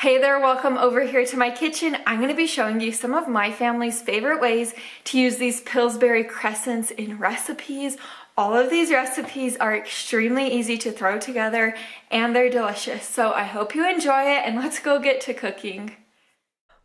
Hey there, welcome over here to my kitchen. I'm going to be showing you some of my family's favorite ways to use these Pillsbury Crescents in recipes. All of these recipes are extremely easy to throw together and they're delicious. So I hope you enjoy it and let's go get to cooking.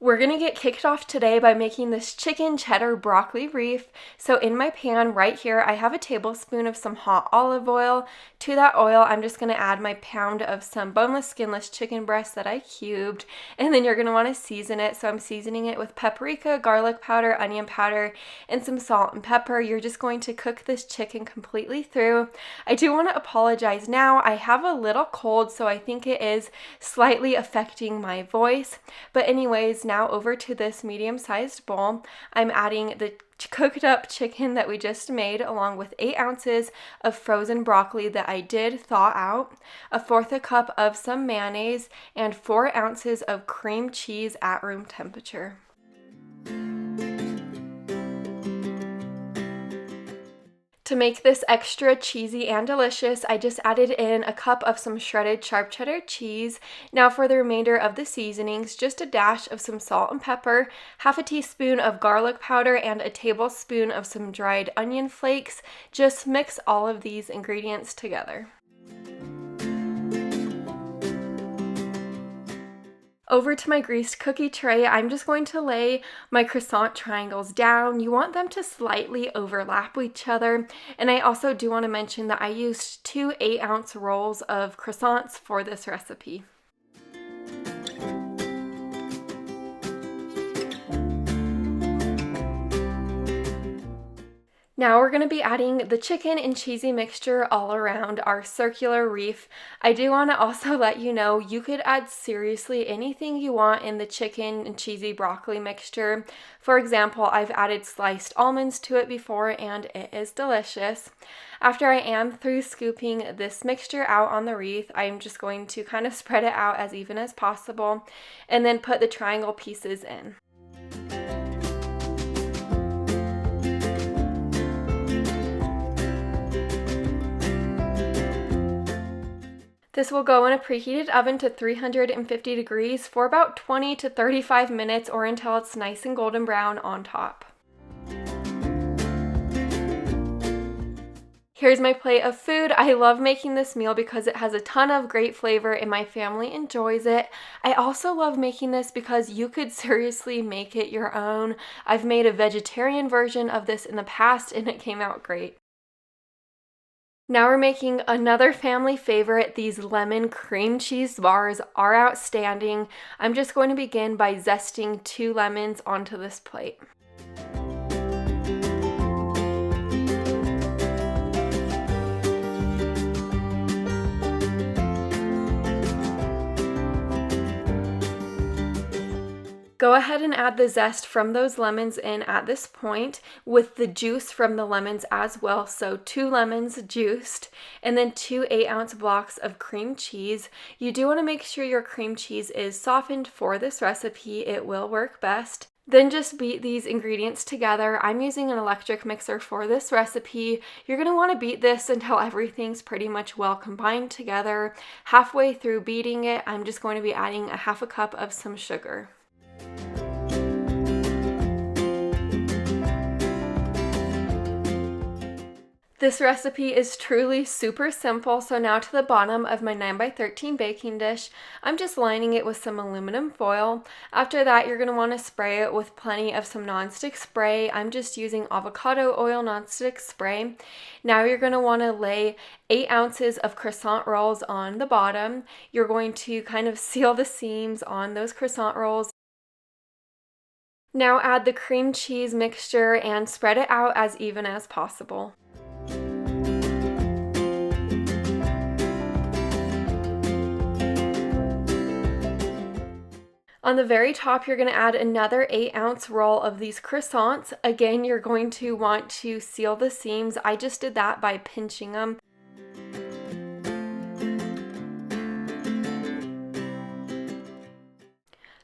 We're gonna get kicked off today by making this chicken cheddar broccoli wreath. So in my pan right here, I have a tablespoon of some hot olive oil. To that oil, I'm just gonna add my pound of some boneless, skinless chicken breast that I cubed. And then you're gonna wanna season it. So I'm seasoning it with paprika, garlic powder, onion powder, and some salt and pepper. You're just going to cook this chicken completely through. I do wanna apologize now. I have a little cold, so I think it is slightly affecting my voice. But anyways, now over to this medium-sized bowl, I'm adding the cooked up chicken that we just made along with 8 ounces of frozen broccoli that I did thaw out, 1/4 cup of some mayonnaise, and 4 ounces of cream cheese at room temperature. To make this extra cheesy and delicious, I just added in a cup of some shredded sharp cheddar cheese. Now for the remainder of the seasonings, just a dash of some salt and pepper, 1/2 teaspoon of garlic powder, and a tablespoon of some dried onion flakes. Just mix all of these ingredients together. Over to my greased cookie tray, I'm just going to lay my croissant triangles down. You want them to slightly overlap each other. And I also do want to mention that I used 2 8-ounce rolls of croissants for this recipe. Now we're going to be adding the chicken and cheesy mixture all around our circular wreath. I do want to also let you know you could add seriously anything you want in the chicken and cheesy broccoli mixture. For example, I've added sliced almonds to it before and it is delicious. After I am through scooping this mixture out on the wreath, I'm just going to kind of spread it out as even as possible and then put the triangle pieces in. This will go in a preheated oven to 350 degrees for about 20 to 35 minutes or until it's nice and golden brown on top. Here's my plate of food. I love making this meal because it has a ton of great flavor and my family enjoys it. I also love making this because you could seriously make it your own. I've made a vegetarian version of this in the past and it came out great. Now we're making another family favorite. These lemon cream cheese bars are outstanding. I'm just going to begin by zesting 2 lemons onto this plate. Go ahead and add the zest from those lemons in at this point with the juice from the lemons as well. So 2 lemons juiced and then 2 8-ounce blocks of cream cheese. You do want to make sure your cream cheese is softened for this recipe. It will work best. Then just beat these ingredients together. I'm using an electric mixer for this recipe. You're going to want to beat this until everything's pretty much well combined together. Halfway through beating it, I'm just going to be adding a 1/2 cup of some sugar. This recipe is truly super simple, so now to the bottom of my 9x13 baking dish, I'm just lining it with some aluminum foil. After that, you're going to want to spray it with plenty of some nonstick spray. I'm just using avocado oil nonstick spray. Now you're going to want to lay 8 ounces of croissant rolls on the bottom. You're going to kind of seal the seams on those croissant rolls. Now add the cream cheese mixture and spread it out as even as possible. On the very top, you're going to add another 8-ounce roll of these croissants. Again, you're going to want to seal the seams. I just did that by pinching them.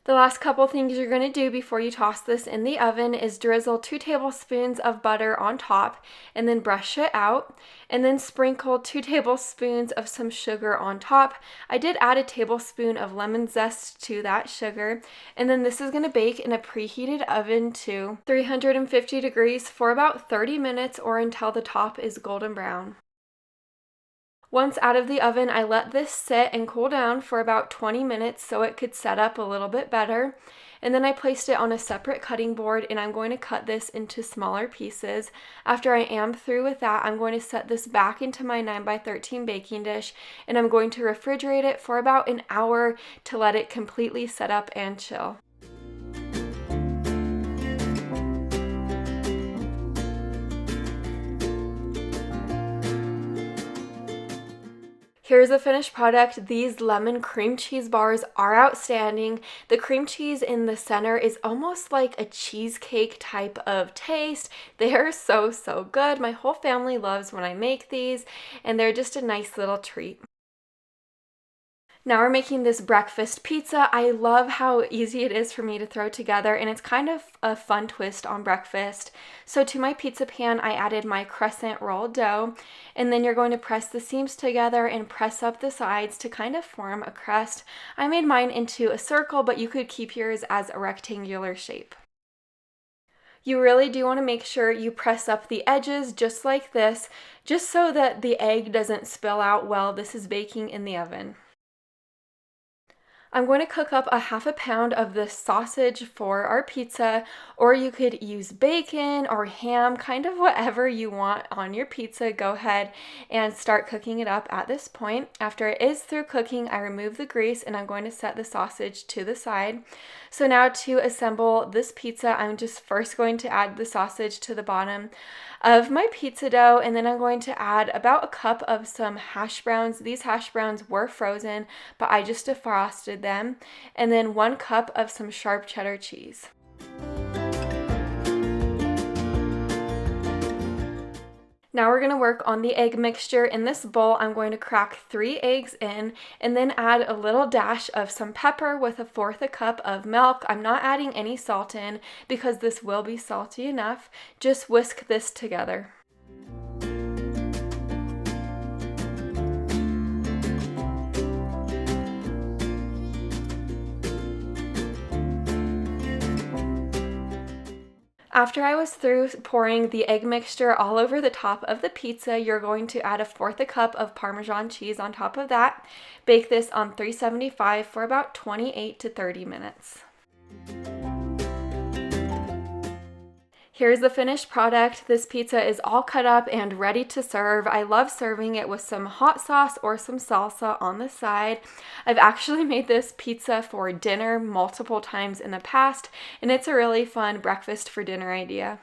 The last couple things you're going to do before you toss this in the oven is drizzle 2 tablespoons of butter on top and then brush it out, and then sprinkle 2 tablespoons of some sugar on top. I did add a tablespoon of lemon zest to that sugar, and then this is going to bake in a preheated oven to 350 degrees for about 30 minutes or until the top is golden brown. Once out of the oven, I let this sit and cool down for about 20 minutes so it could set up a little bit better. And then I placed it on a separate cutting board, and I'm going to cut this into smaller pieces. After I am through with that, I'm going to set this back into my 9x13 baking dish, and I'm going to refrigerate it for about an hour to let it completely set up and chill. Here's the finished product. These lemon cream cheese bars are outstanding. The cream cheese in the center is almost like a cheesecake type of taste. They are so good. My whole family loves when I make these, and they're just a nice little treat. Now we're making this breakfast pizza. I love how easy it is for me to throw together, and it's kind of a fun twist on breakfast. So to my pizza pan, I added my crescent roll dough, and then you're going to press the seams together and press up the sides to kind of form a crust. I made mine into a circle, but you could keep yours as a rectangular shape. You really do want to make sure you press up the edges just like this, just so that the egg doesn't spill out while this is baking in the oven. I'm going to cook up a half a pound of this sausage for our pizza, or you could use bacon or ham, kind of whatever you want on your pizza. Go ahead and start cooking it up at this point. After it is through cooking, I remove the grease and I'm going to set the sausage to the side. So now to assemble this pizza, I'm just first going to add the sausage to the bottom of my pizza dough, and then I'm going to add about a cup of some hash browns. These hash browns were frozen, but I just defrosted them, and then 1 cup of some sharp cheddar cheese. Now we're going to work on the egg mixture. In this bowl, I'm going to crack 3 eggs in and then add a little dash of some pepper with 1/4 cup of milk. I'm not adding any salt in because this will be salty enough. Just whisk this together. After I was through pouring the egg mixture all over the top of the pizza, you're going to add 1/4 cup of Parmesan cheese on top of that. Bake this on 375 for about 28 to 30 minutes. Here's the finished product. This pizza is all cut up and ready to serve. I love serving it with some hot sauce or some salsa on the side. I've actually made this pizza for dinner multiple times in the past, and it's a really fun breakfast for dinner idea.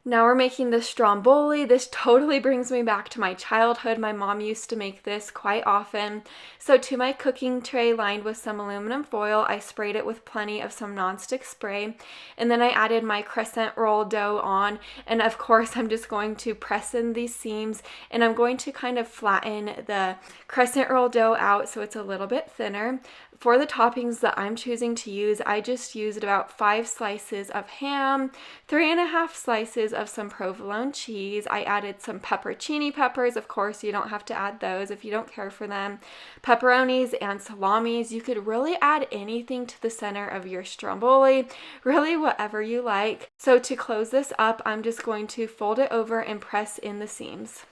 Now we're making the Stromboli. This totally brings me back to my childhood. My mom used to make this quite often. So to my cooking tray lined with some aluminum foil, I sprayed it with plenty of some nonstick spray. And then I added my crescent roll dough on. And of course, I'm just going to press in these seams, and I'm going to kind of flatten the crescent roll dough out so it's a little bit thinner. For the toppings that I'm choosing to use, I just used about 5 slices of ham, 3.5 slices of some provolone cheese. I added some pepperoncini peppers. Of course, you don't have to add those if you don't care for them. Pepperonis and salamis. You could really add anything to the center of your Stromboli, really whatever you like. So to close this up, I'm just going to fold it over and press in the seams.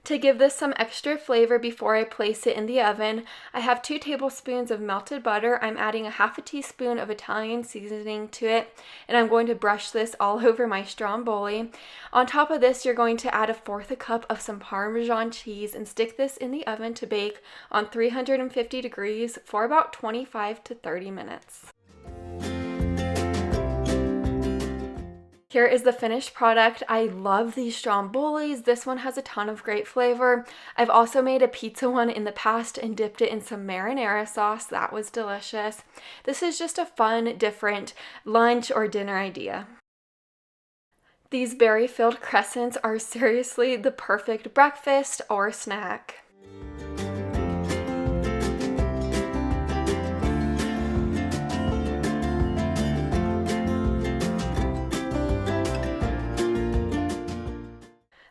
To give this some extra flavor before I place it in the oven, I have 2 tablespoons of melted butter. I'm adding 1/2 teaspoon of Italian seasoning to it, and I'm going to brush this all over my Stromboli. On top of this, you're going to add 1/4 cup of some Parmesan cheese and stick this in the oven to bake on 350 degrees for about 25 to 30 minutes. Here is the finished product. I love these Strombolis. This one has a ton of great flavor. I've also made a pizza one in the past and dipped it in some marinara sauce. That was delicious. This is just a fun, different lunch or dinner idea. These berry-filled crescents are seriously the perfect breakfast or snack.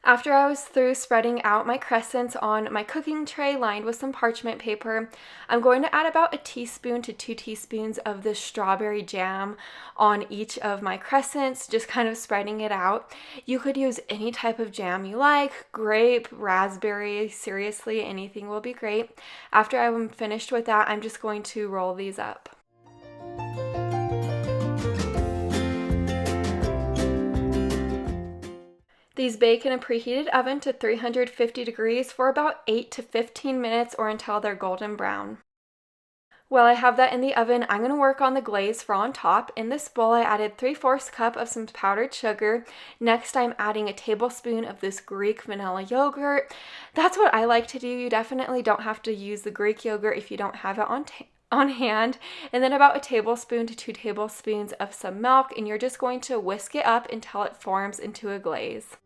After I was through spreading out my crescents on my cooking tray lined with some parchment paper, I'm going to add about a teaspoon to 2 teaspoons of the strawberry jam on each of my crescents, just kind of spreading it out. You could use any type of jam you like, grape, raspberry, seriously, anything will be great. After I'm finished with that, I'm just going to roll these up. These bake in a preheated oven to 350 degrees for about 8 to 15 minutes or until they're golden brown. While I have that in the oven, I'm going to work on the glaze for on top. In this bowl, I added 3/4 cup of some powdered sugar. Next, I'm adding a tablespoon of this Greek vanilla yogurt. That's what I like to do. You definitely don't have to use the Greek yogurt if you don't have it on hand. And then about a tablespoon to 2 tablespoons of some milk, and you're just going to whisk it up until it forms into a glaze.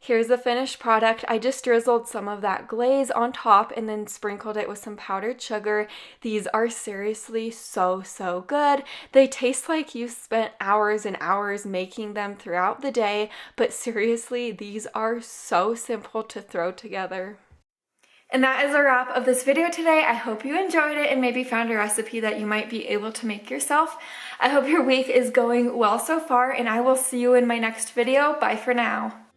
Here's the finished product. I just drizzled some of that glaze on top and then sprinkled it with some powdered sugar. These are seriously so good. They taste like you spent hours and hours making them throughout the day, but seriously, these are so simple to throw together. And that is a wrap of this video today. I hope you enjoyed it and maybe found a recipe that you might be able to make yourself. I hope your week is going well so far, and I will see you in my next video. Bye for now.